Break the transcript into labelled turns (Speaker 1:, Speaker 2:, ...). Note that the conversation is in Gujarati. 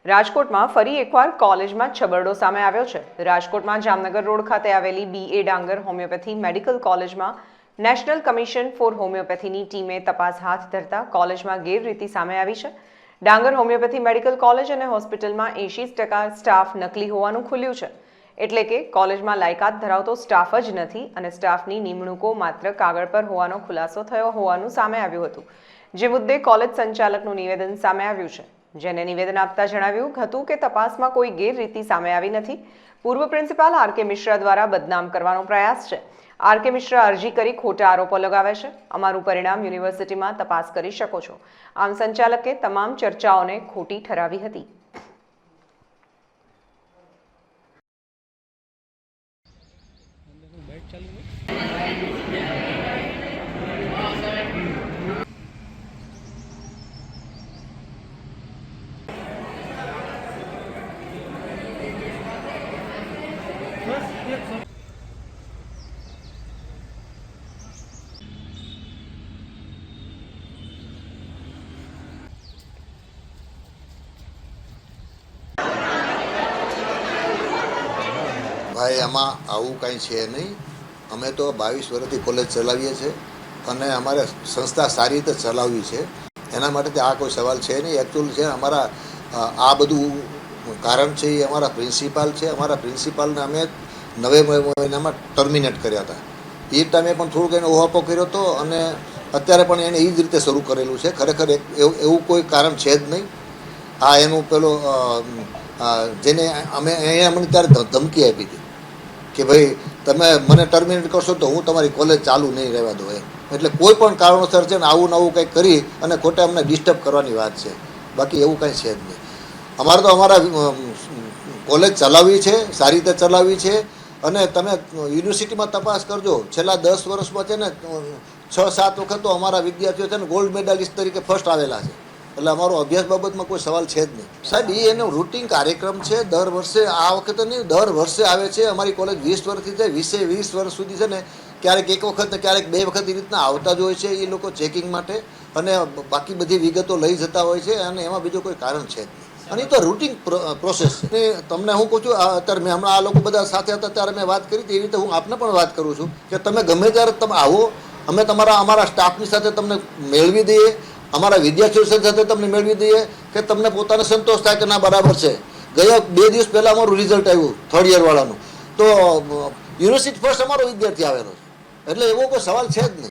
Speaker 1: રાજકોટમાં ફરી એકવાર કોલેજમાં છબરડો સામે આવ્યો છે। રાજકોટમાં જામનગર રોડ ખાતે આવેલી BA ડાંગર હોમિયોપેથી મેડિકલ કોલેજમાં નેશનલ કમિશન ફોર હોમિયોપેથીની ટીમે તપાસ હાથ ધરતા કોલેજમાં ગેરરીતિ સામે આવી છે। ડાંગર હોમિયોપેથી મેડિકલ કોલેજ અને હોસ્પિટલમાં 80% સ્ટાફ નકલી હોવાનું ખુલ્યું છે। એટલે કે કોલેજમાં લાયકાત ધરાવતો સ્ટાફ જ નથી અને સ્ટાફની નિમણૂકો માત્ર કાગળ પર હોવાનો ખુલાસો થયો હોવાનું સામે આવ્યું હતું, જે મુદ્દે કોલેજ સંચાલકનું નિવેદન સામે આવ્યું છે, જેને નિવેદન આપતા જણાવ્યું હતું કે તપાસમાં કોઈ ગેરરીતિ સામે આવી નથી। પૂર્વ પ્રિન્સિપાલ RK મિશ્રા દ્વારા બદનામ કરવાનો પ્રયાસ છે। RK મિશ્રા અરજી કરી ખોટા આરોપો લગાવે છે। અમારું પરિણામ યુનિવર્સિટીમાં તપાસ કરી શકો છો। આમ સંચાલકે તમામ ચર્ચાઓને ખોટી ઠરાવી હતી।
Speaker 2: ભાઈ આમાં આવું કાંઈ છે નહીં। અમે તો 22 વર્ષથી કોલેજ ચલાવીએ છીએ અને અમારે સંસ્થા સારી રીતે ચલાવવી છે, એના માટે આ કોઈ સવાલ છે નહીં। એકચ્યુઅલ છે અમારા આ બધું કારણ છે એ અમારા પ્રિન્સિપાલ છે। અમારા પ્રિન્સિપાલને અમે નવેમ્બર મહિનામાં ટર્મિનેટ કર્યા હતા। એ ટાઈમે પણ થોડુંક એને ઓહાપો કર્યો હતો અને અત્યારે પણ એને એ જ રીતે શરૂ કરેલું છે। ખરેખર એવું કોઈ કારણ છે જ નહીં। આ એનું પેલો જેને અમે અહીંયા મને ત્યારે ધમકી આપી હતી કે ભાઈ તમે મને ટર્મિનેટ કરશો તો હું તમારી કોલેજ ચાલુ નહીં રહેવા દઉં એમ। એટલે કોઈ પણ કારણોસર છે ને આવું નવું કંઈક કરી અને ખોટા અમને ડિસ્ટર્બ કરવાની વાત છે, બાકી એવું કાંઈ છે જ નહીં। અમારે તો અમારા કોલેજ ચલાવવી છે, સારી રીતે ચલાવવી છે અને તમે યુનિવર્સિટીમાં તપાસ કરજો, છેલ્લા 10 વર્ષમાં છે ને 6-7 વખત તો અમારા વિદ્યાર્થીઓ છે ને ગોલ્ડ મેડાલિસ્ટ તરીકે ફર્સ્ટ આવેલા છે। એટલે અમારો અભ્યાસ બાબતમાં કોઈ સવાલ છે જ નહીં સાહેબ। એનો રૂટીન કાર્યક્રમ છે, દર વર્ષે, આ વખતે નહીં દર વર્ષે આવે છે। અમારી કોલેજ 20 વર્ષથી છે, 20 વર્ષ સુધી છે ને ક્યારેક એક વખત ને ક્યારેક 2 વખત એ રીતના આવતા જ હોય છે એ લોકો ચેકિંગ માટે અને બાકી બધી વિગતો લઈ જતા હોય છે અને એમાં બીજું કોઈ કારણ છે જ નહીં અને એ તો રૂટીન પ્રોસેસ છે। તમને હું કહું છું, અત્યારે મેં હમણાં આ લોકો બધા સાથે હતા ત્યારે મેં વાત કરી હતી, એ રીતે હું આપને પણ વાત કરું છું કે તમે ગમે ત્યારે તમે આવો, અમે અમારા સ્ટાફની સાથે તમને મેળવી દઈએ, અમારા વિદ્યાર્થીઓ સાથે તમને મેળવી દઈએ કે તમને પોતાને સંતોષ થાય કે ના બરાબર છે। ગયા 2 દિવસ પહેલાં અમારું રિઝલ્ટ આવ્યું 3rd યર વાળાનું, તો યુનિવર્સિટી ફર્સ્ટ અમારો વિદ્યાર્થી આવેલો છે, એટલે એવો કોઈ સવાલ છે જ નહીં।